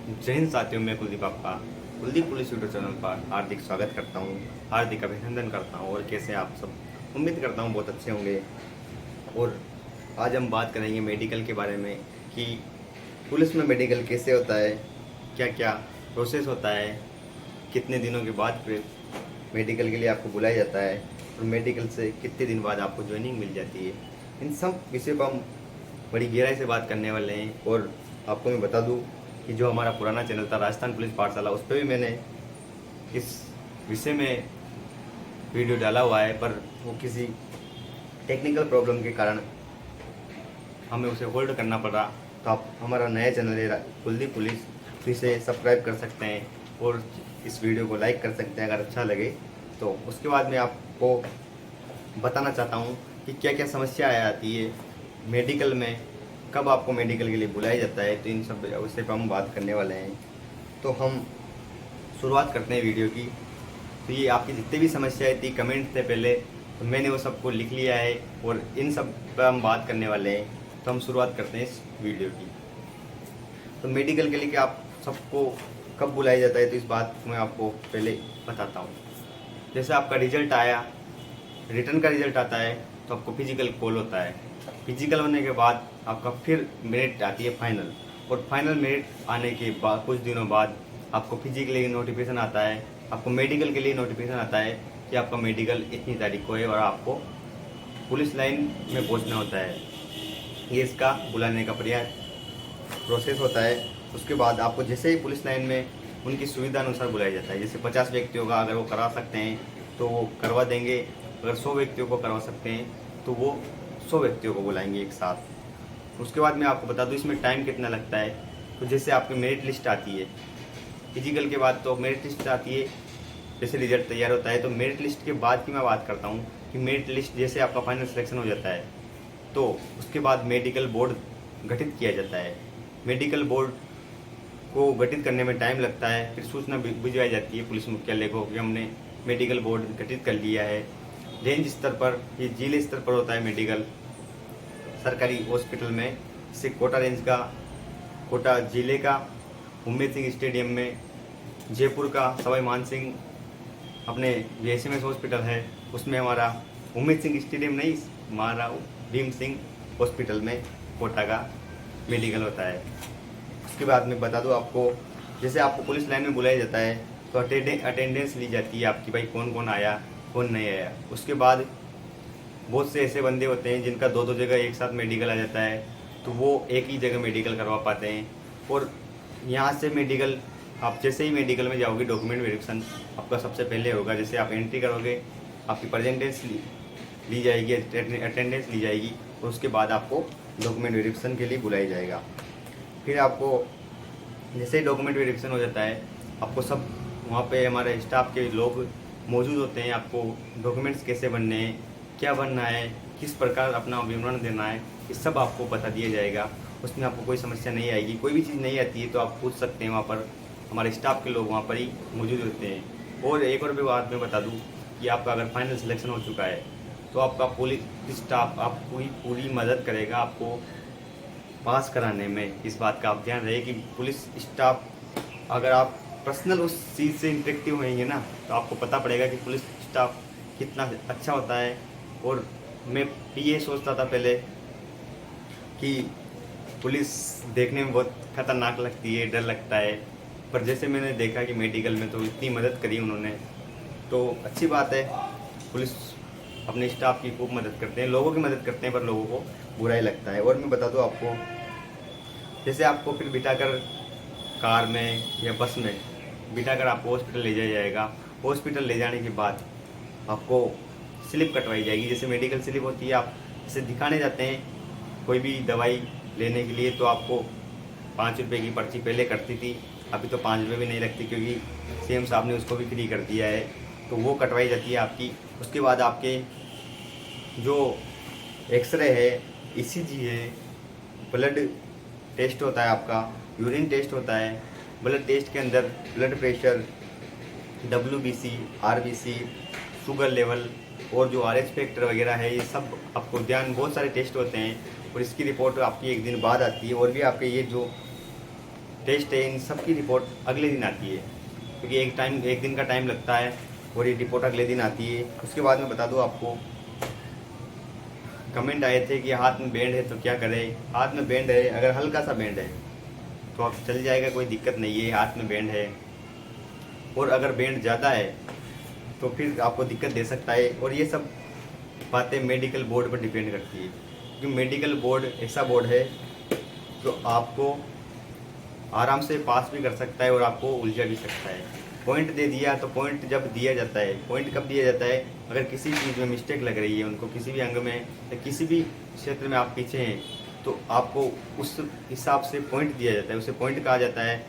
जय हिंद साथियों, मैं कुलदीप आपका कुलदीप पुलिस यूट्यूब चैनल पर हार्दिक स्वागत करता हूँ, हार्दिक अभिनंदन करता हूँ। और कैसे आप सब, उम्मीद करता हूँ बहुत अच्छे होंगे। और आज हम बात करेंगे मेडिकल के बारे में कि पुलिस में मेडिकल कैसे होता है, क्या क्या प्रोसेस होता है, कितने दिनों के बाद फिर मेडिकल के लिए आपको बुलाया जाता है और मेडिकल से कितने दिन बाद आपको ज्वाइनिंग मिल जाती है। इन सब विषय पर हम बड़ी गहराई से बात करने वाले हैं। और आपको मैं बता दूं कि जो हमारा पुराना चैनल था राजस्थान पुलिस पाठशाला, उस पर भी मैंने इस विषय में वीडियो डाला हुआ है, पर वो किसी टेक्निकल प्रॉब्लम के कारण हमें उसे होल्ड करना पड़ा। तो आप हमारा नया चैनल है कुलदीप पुलिस, तो इसे सब्सक्राइब कर सकते हैं और इस वीडियो को लाइक कर सकते हैं अगर अच्छा लगे तो। उसके बाद मैं आपको बताना चाहता हूँ कि क्या क्या समस्या आती है मेडिकल में, कब आपको मेडिकल के लिए बुलाया जाता है। तो इन सब विषय पर हम बात करने वाले हैं। तो हम शुरुआत करते हैं वीडियो की। तो ये आपकी जितनी भी समस्याएं थी कमेंट थे पहले, तो मैंने वो सबको लिख लिया है और इन सब पर हम बात करने वाले हैं। तो हम शुरुआत करते हैं इस वीडियो की। तो मेडिकल के लिए क्या आप सबको कब बुलाया जाता है, तो इस बात को मैं आपको पहले बताता हूँ। जैसे आपका रिजल्ट आया, रिटर्न का रिजल्ट आता है, तो आपको फिजिकल कॉल होता है। फिजिकल होने के बाद आपका फिर मेरिट आती है फाइनल, और फाइनल मेरिट आने के बाद कुछ दिनों बाद आपको फिजिकल के लिए नोटिफिकेशन आता है, आपको मेडिकल के लिए नोटिफिकेशन आता है कि आपका मेडिकल इतनी तारीख को है और आपको पुलिस लाइन में पहुंचना होता है। ये इसका बुलाने का प्रोसेस होता है। उसके बाद आपको जैसे ही पुलिस लाइन में उनकी सुविधा अनुसार बुलाया जाता है। जैसे 50 व्यक्तियों का अगर वो करा सकते हैं तो वो करवा देंगे, अगर 100 व्यक्तियों को करवा सकते हैं तो वो 100 व्यक्तियों को बुलाएंगे एक साथ। उसके बाद मैं आपको बता दूं इसमें टाइम कितना लगता है। तो जैसे आपकी मेरिट लिस्ट आती है फिजिकल के बाद, तो मेरिट लिस्ट आती है, जैसे रिजल्ट तैयार होता है तो मेरिट लिस्ट के बाद की मैं बात करता हूँ कि मेरिट लिस्ट जैसे आपका फाइनल सिलेक्शन हो जाता है तो उसके बाद मेडिकल बोर्ड गठित किया जाता है। मेडिकल बोर्ड को गठित करने में टाइम लगता है, फिर सूचना भिजवाई जाती है पुलिस मुख्यालय को कि हमने मेडिकल बोर्ड गठित कर लिया है। रेंज स्तर पर, ये जिले स्तर पर होता है मेडिकल सरकारी हॉस्पिटल में। जैसे कोटा रेंज का, कोटा जिले का उम्मेद सिंह स्टेडियम में, जयपुर का सवाई मान सिंह अपने JSMS हॉस्पिटल है उसमें हमारा उम्मेद सिंह स्टेडियम नहीं, हमारा भीम सिंह हॉस्पिटल में कोटा का मेडिकल होता है। उसके बाद मैं बता दूं आपको, जैसे आपको पुलिस लाइन में बुलाया जाता है तो अटेंडेंस ली जाती है आपकी, भाई कौन कौन आया कौन नहीं आया। उसके बाद बहुत से ऐसे बंदे होते हैं जिनका दो दो जगह एक साथ मेडिकल आ जाता है, तो वो एक ही जगह मेडिकल करवा पाते हैं। और यहाँ से मेडिकल, आप जैसे ही मेडिकल में जाओगे डॉक्यूमेंट वेरिफिकेशन आपका सबसे पहले होगा। जैसे आप एंट्री करोगे आपकी प्रेजेंटेंस ली जाएगी, अटेंडेंस ली जाएगी और उसके बाद आपको डॉक्यूमेंट वेरिफिकेशन के लिए बुलाया जाएगा। फिर आपको जैसे ही डॉक्यूमेंट वेरिफिकेशन हो जाता है, आपको सब वहाँ पे हमारे स्टाफ के लोग मौजूद होते हैं। आपको डॉक्यूमेंट्स कैसे बनने हैं, क्या बनना है, किस प्रकार अपना विवरण देना है, ये सब आपको बता दिया जाएगा। उसमें आपको कोई समस्या नहीं आएगी। कोई भी चीज़ नहीं आती है तो आप पूछ सकते हैं, वहाँ पर हमारे स्टाफ के लोग वहाँ पर ही मौजूद होते हैं। और एक और भी बात मैं बता दूँ कि आपका अगर फाइनल सिलेक्शन हो चुका है तो आपका पुलिस स्टाफ आपको ही पूरी मदद करेगा आपको पास कराने में। इस बात का आप ध्यान रहे कि पुलिस स्टाफ, अगर आप पर्सनल उस चीज़ से इंटरेक्टिव होंगे ना तो आपको पता पड़ेगा कि पुलिस स्टाफ कितना अच्छा होता है। और मैं भी ये सोचता था पहले कि पुलिस देखने में बहुत खतरनाक लगती है, डर लगता है, पर जैसे मैंने देखा कि मेडिकल में तो इतनी मदद करी उन्होंने, तो अच्छी बात है। पुलिस अपने स्टाफ की खूब मदद करते हैं, लोगों की मदद करते हैं, पर लोगों को बुरा ही लगता है। और मैं बता दूं आपको, जैसे आपको फिर बिठाकर कार में या बस में बिठाकर आपको हॉस्पिटल ले जाया जाएगा। हॉस्पिटल ले जाने के बाद आपको स्लिप कटवाई जाएगी, जैसे मेडिकल स्लिप होती है। आप जैसे दिखाने जाते हैं कोई भी दवाई लेने के लिए तो आपको 5 रुपये की पर्ची पहले कटती थी, अभी तो 5 रुपये भी नहीं लगती क्योंकि CM साहब ने उसको भी फ्री कर दिया है। तो वो कटवाई जाती है आपकी। उसके बाद आपके जो एक्सरे है, ECG है, ब्लड टेस्ट होता है आपका, यूरिन टेस्ट होता है। ब्लड टेस्ट के अंदर blood pressure, WBC, RBC, sugar level और जो RH फैक्टर वगैरह है, ये सब आपको ध्यान, बहुत सारे टेस्ट होते हैं और इसकी रिपोर्ट आपकी एक दिन बाद आती है। और भी आपके ये जो टेस्ट है, इन सब की रिपोर्ट अगले दिन आती है, क्योंकि एक दिन का टाइम लगता है और ये रिपोर्ट अगले दिन आती है। उसके बाद में बता दूँ आपको, कमेंट आए थे कि हाथ में बैंड है तो क्या करें। हाथ में बैंड है, अगर हल्का सा बैंड है तो आप चल जाएगा, कोई दिक्कत नहीं है, हाथ में बैंड है। और अगर बैंड ज़्यादा है तो फिर आपको दिक्कत दे सकता है। और ये सब बातें मेडिकल बोर्ड पर डिपेंड करती है, क्योंकि मेडिकल बोर्ड ऐसा बोर्ड है जो आपको आराम से पास भी कर सकता है और आपको उलझा भी सकता है। पॉइंट दे दिया तो पॉइंट जब दिया जाता है, पॉइंट कब दिया जाता है, अगर किसी चीज़ में मिस्टेक लग रही है उनको, किसी भी अंग में या किसी भी क्षेत्र में आप पीछे हैं, तो आपको उस हिसाब से पॉइंट दिया जाता है, उसे पॉइंट कहा जाता है।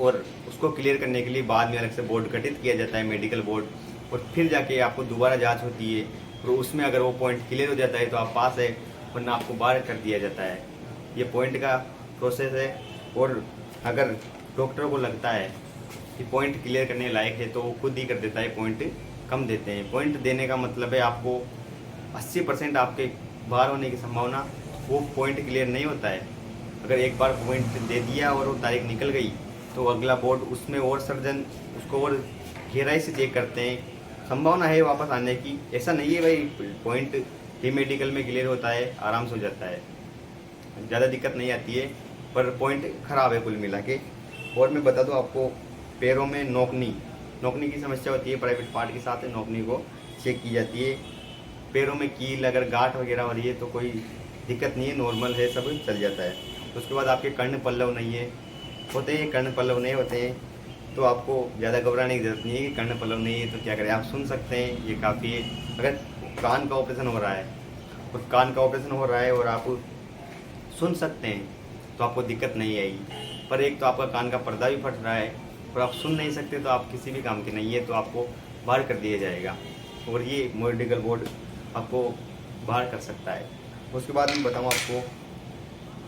और उसको क्लियर करने के लिए बाद में अलग से बोर्ड गठित किया जाता है, मेडिकल बोर्ड, और फिर जाके आपको दोबारा जांच होती है। और उसमें अगर वो पॉइंट क्लियर हो जाता है तो आप पास है, वरना आपको बाहर कर दिया जाता है। ये पॉइंट का प्रोसेस है। और अगर डॉक्टर को लगता है कि पॉइंट क्लियर करने लायक है तो वो खुद ही कर देता है, पॉइंट कम देते हैं। पॉइंट देने का मतलब है आपको 80% आपके बाहर होने की संभावना, वो पॉइंट क्लियर नहीं होता है। अगर एक बार पॉइंट दे दिया और वो तारीख निकल गई तो अगला बोर्ड उसमें और सर्जन उसको और गहराई से चेक करते हैं, संभावना है वापस आने की। ऐसा नहीं है भाई पॉइंट ही मेडिकल में क्लियर होता है, आराम से हो जाता है, ज़्यादा दिक्कत नहीं आती है, पर पॉइंट ख़राब है कुल मिला के। और मैं बता दूँ आपको, पैरों में नोकनी की समस्या होती है, प्राइवेट पार्ट के साथ नोकनी को चेक की जाती है। पैरों में कील अगर गांठ वगैरह हो रही है तो कोई दिक्कत नहीं है, नॉर्मल है, सब चल जाता है। तो उसके बाद आपके कर्ण पल्लव नहीं है, होते हैं कर्ण पल्लव नहीं होते हैं, तो आपको ज़्यादा घबराने की जरूरत नहीं है कि कर्ण पल्लव नहीं है तो क्या करें, आप सुन सकते हैं, ये काफ़ी है। अगर कान का ऑपरेशन हो रहा है और आप सुन सकते हैं तो आपको दिक्कत नहीं आएगी। पर एक तो आपका कान का पर्दा भी फट रहा है और आप सुन नहीं सकते तो आप किसी भी काम के नहीं है, तो आपको बाहर कर दिया जाएगा। और ये मेडिकल बोर्ड आपको बाहर कर सकता है। उसके बाद मैं बताऊँ आपको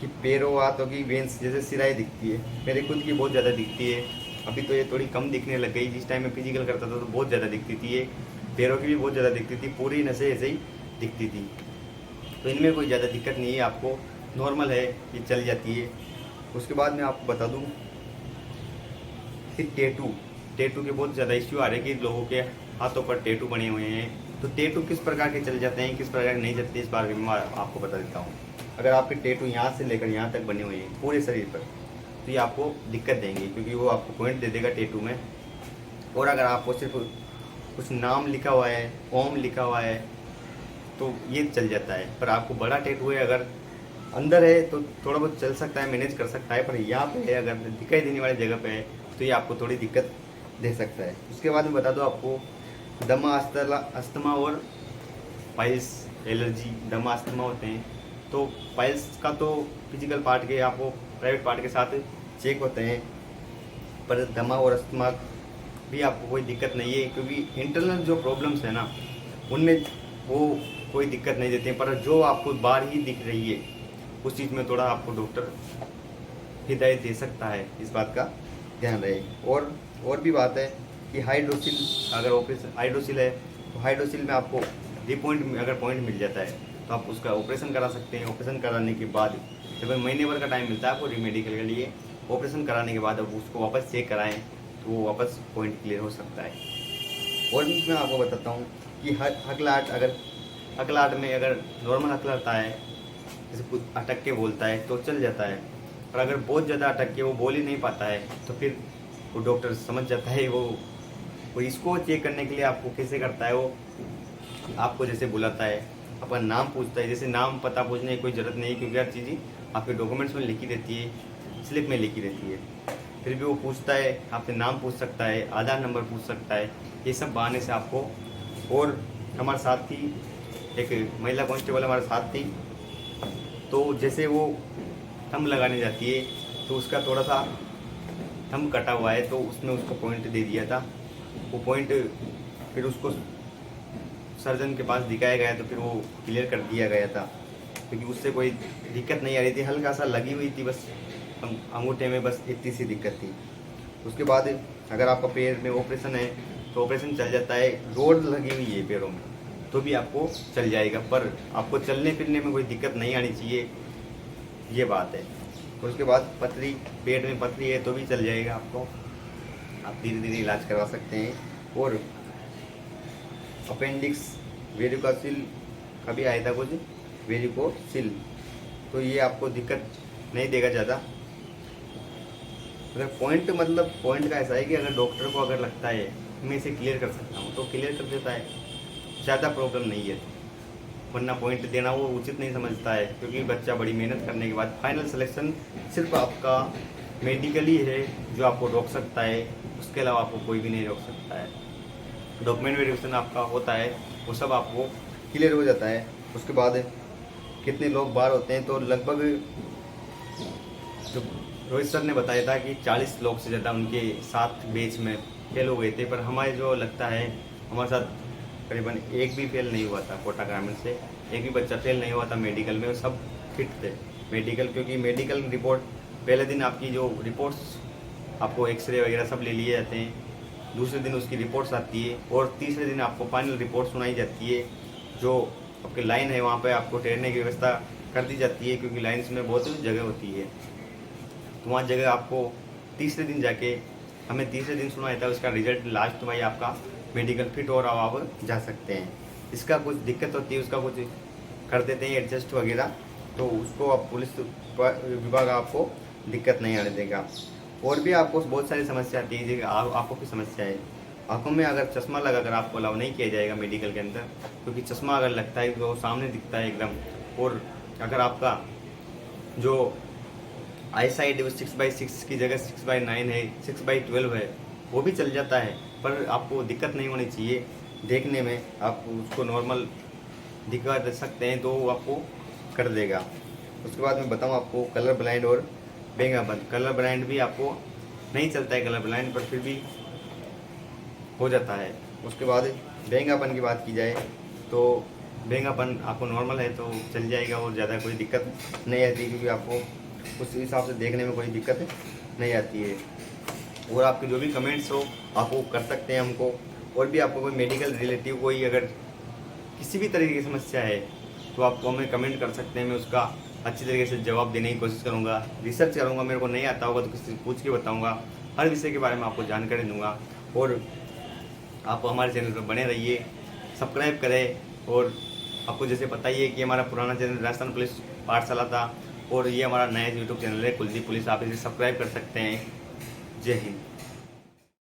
कि पैरों हाथों की वेंस जैसे सिराई दिखती है, मेरे खुद की बहुत ज़्यादा दिखती है। अभी तो ये थोड़ी कम दिखने लग गई, जिस टाइम में फिजिकल करता था तो बहुत ज़्यादा दिखती थी। ये पैरों की भी बहुत ज़्यादा दिखती थी, पूरी नसें ऐसे ही दिखती थी। तो इनमें कोई ज़्यादा दिक्कत नहीं है, आपको नॉर्मल है, ये चल जाती है। उसके बाद मैं आपको बता दूँ कि टेटू के बहुत ज़्यादा इश्यू आ रहे हैं कि लोगों के हाथों पर टेटू बने हुए हैं। तो टेटू किस प्रकार के चल जाते हैं, किस प्रकार के नहीं चलते, इस बारे में मैं आपको बता देता हूँ। अगर आपके टेटू यहाँ से लेकर यहाँ तक बने हुए हैं पूरे शरीर पर, तो ये आपको दिक्कत देंगे, क्योंकि वो आपको पॉइंट दे देगा टेटू में। और अगर आपको सिर्फ कुछ नाम लिखा हुआ है, ओम लिखा हुआ है, तो ये चल जाता है। पर आपको बड़ा टेटू है, अगर अंदर है तो थोड़ा बहुत चल सकता है, मैनेज कर सकता है, पर यहाँ पे है, अगर दिखाई देने वाली जगह पे है तो ये आपको थोड़ी दिक्कत दे सकता है। उसके बाद में बता दो आपको, दमा, अस्थमा और पाइल्स एलर्जी, दमा अस्थमा होते हैं। तो पाइल्स का तो फिजिकल पार्ट के, आपको प्राइवेट पार्ट के साथ चेक होते हैं, पर दमा और अस्थमा भी आपको कोई दिक्कत नहीं है, क्योंकि इंटरनल जो प्रॉब्लम्स है ना, उनमें वो कोई दिक्कत नहीं देते हैं। पर जो आपको बाहर ही दिख रही है उस चीज़ में थोड़ा आपको डॉक्टर हिदायत दे सकता है, इस बात का ध्यान रहे। और भी बात है कि हाइड्रोसिल, अगर ऑपरेशन हाइड्रोसिल है तो हाइड्रोसिल में आपको अगर पॉइंट मिल जाता है तो आप उसका ऑपरेशन करा सकते हैं। ऑपरेशन कराने के बाद जब महीने भर का टाइम मिलता है आपको रीमेडिकल के लिए, ऑपरेशन कराने के बाद अब उसको वापस चेक कराएं तो वो वापस पॉइंट क्लियर हो सकता है। और भी मैं आपको बताता हूँ कि हकलाहट में अगर नॉर्मल हकलाता है, जैसे कुछ अटक के बोलता है तो चल जाता है। और अगर बहुत ज़्यादा अटक के वो बोल ही नहीं पाता है तो फिर वो डॉक्टर समझ जाता है। वो इसको चेक करने के लिए आपको कैसे करता है, वो आपको जैसे बुलाता है, अपना नाम पूछता है। जैसे नाम पता पूछने की कोई ज़रूरत नहीं है, क्योंकि हर चीज़ आपके डॉक्यूमेंट्स में लिखी रहती है, स्लिप में लिखी रहती है। फिर भी वो पूछता है, आपसे नाम पूछ सकता है, आधार नंबर पूछ सकता है। ये सब बहाने से आपको। और हमारे साथ थी एक महिला कांस्टेबल, हमारे साथ थी, तो जैसे वो थंब लगाने जाती है तो उसका थोड़ा सा थंब कटा हुआ है, तो उसमें उसको पॉइंट दे दिया था। वो पॉइंट फिर उसको सर्जन के पास दिखाया गया तो फिर वो क्लियर कर दिया गया था, क्योंकि उससे कोई दिक्कत नहीं आ रही थी, हल्का सा लगी हुई थी बस अंगूठे में, बस इतनी सी दिक्कत थी। उसके बाद अगर आपका पैर में ऑपरेशन है तो ऑपरेशन चल जाता है। रोड लगी हुई है पैरों में तो भी आपको चल जाएगा, पर आपको चलने फिरने में कोई दिक्कत नहीं आनी चाहिए, ये बात है। और उसके बाद पथरी, पेट में पथरी है तो भी चल जाएगा आपको, आप धीरे धीरे इलाज करवा सकते हैं। और अपेंडिक्स, वेरिकोसिल का भी आया था कुछ, वेरिकोसिल, तो ये आपको दिक्कत नहीं देगा ज़्यादा। अगर पॉइंट का ऐसा है कि अगर डॉक्टर को अगर लगता है मैं इसे क्लियर कर सकता हूँ तो क्लियर कर देता है, ज़्यादा प्रॉब्लम नहीं है। वरना पॉइंट देना वो उचित नहीं समझता है, क्योंकि बच्चा बड़ी मेहनत करने के बाद फाइनल सिलेक्शन सिर्फ आपका मेडिकली है जो आपको रोक सकता है, उसके अलावा आपको कोई भी नहीं रोक सकता है। डॉक्यूमेंट वेरिफिकेशन आपका होता है, वो सब आपको क्लियर हो जाता है। उसके बाद कितने लोग बाहर होते हैं, तो लगभग जो रोहित सर ने बताया था कि 40 लोग से ज़्यादा उनके साथ बैच में फेल हो गए थे, पर हमारे जो लगता है हमारे साथ करीबन एक भी फेल नहीं हुआ था। कोटा ग्रामीण से एक भी बच्चा फेल नहीं हुआ था मेडिकल में, सब फिट थे मेडिकल, क्योंकि मेडिकल रिपोर्ट पहले दिन आपकी जो रिपोर्ट्स आपको एक्सरे वगैरह सब ले लिए जाते हैं, दूसरे दिन उसकी रिपोर्ट्स आती है और तीसरे दिन आपको फाइनल रिपोर्ट सुनाई जाती है। जो आपकी लाइन है वहाँ पे आपको ठहरने की व्यवस्था कर दी जाती है, क्योंकि लाइन्स में बहुत जगह होती है, तो वहाँ जगह आपको तीसरे दिन जाके, हमें तीसरे दिन सुना जाता है उसका रिजल्ट लास्ट में आपका मेडिकल फिट और आप जा सकते हैं। इसका कुछ दिक्कत होती है, उसका कुछ कर देते हैं एडजस्ट वगैरह, तो उसको आप पुलिस विभाग आपको दिक्कत नहीं आने देगा। और भी आपको बहुत सारी समस्या आती है, जैसे आँखों की समस्या है। आँखों में अगर चश्मा लगा कर आपको अलाउ नहीं किया जाएगा मेडिकल के अंदर, क्योंकि चश्मा अगर लगता है तो सामने दिखता है एकदम, और अगर आपका जो आई साइड 6/6 की जगह 6/9 है, 6/12 है, वो भी चल जाता है, पर आपको दिक्कत नहीं होनी चाहिए देखने में। आप उसको नॉर्मल दिखा दे सकते हैं तो वो आपको कर देगा। उसके बाद मैं बताऊँ आपको कलर ब्लाइंड और बेंगापन। कलर ब्लाइंड भी आपको नहीं चलता है कलर ब्लाइंड, पर फिर भी हो जाता है। उसके बाद बेंगापन की बात की जाए तो बेंगापन आपको नॉर्मल है तो चल जाएगा और ज़्यादा कोई दिक्कत नहीं आती, क्योंकि आपको उस हिसाब से देखने में कोई दिक्कत नहीं आती है। और आपके जो भी कमेंट्स हो आप वो कर सकते हैं हमको, और भी आपको कोई मेडिकल रिलेटिव कोई अगर किसी भी तरीके की समस्या है तो आपको हमें कमेंट कर सकते हैं। मैं उसका अच्छी तरीके से जवाब देने की कोशिश करूँगा, रिसर्च करूँगा, मेरे को नहीं आता होगा तो किसी से पूछ के बताऊँगा, हर विषय के बारे में आपको जानकारी दूँगा। और आप हमारे चैनल पर बने रहिए, सब्सक्राइब करें। और आपको जैसे पता ही है कि हमारा पुराना चैनल राजस्थान पुलिस पाठशाला था, और ये हमारा नया यूट्यूब चैनल है कुलदीप पुलिस, आप इसे सब्सक्राइब कर सकते हैं। जय हिंद।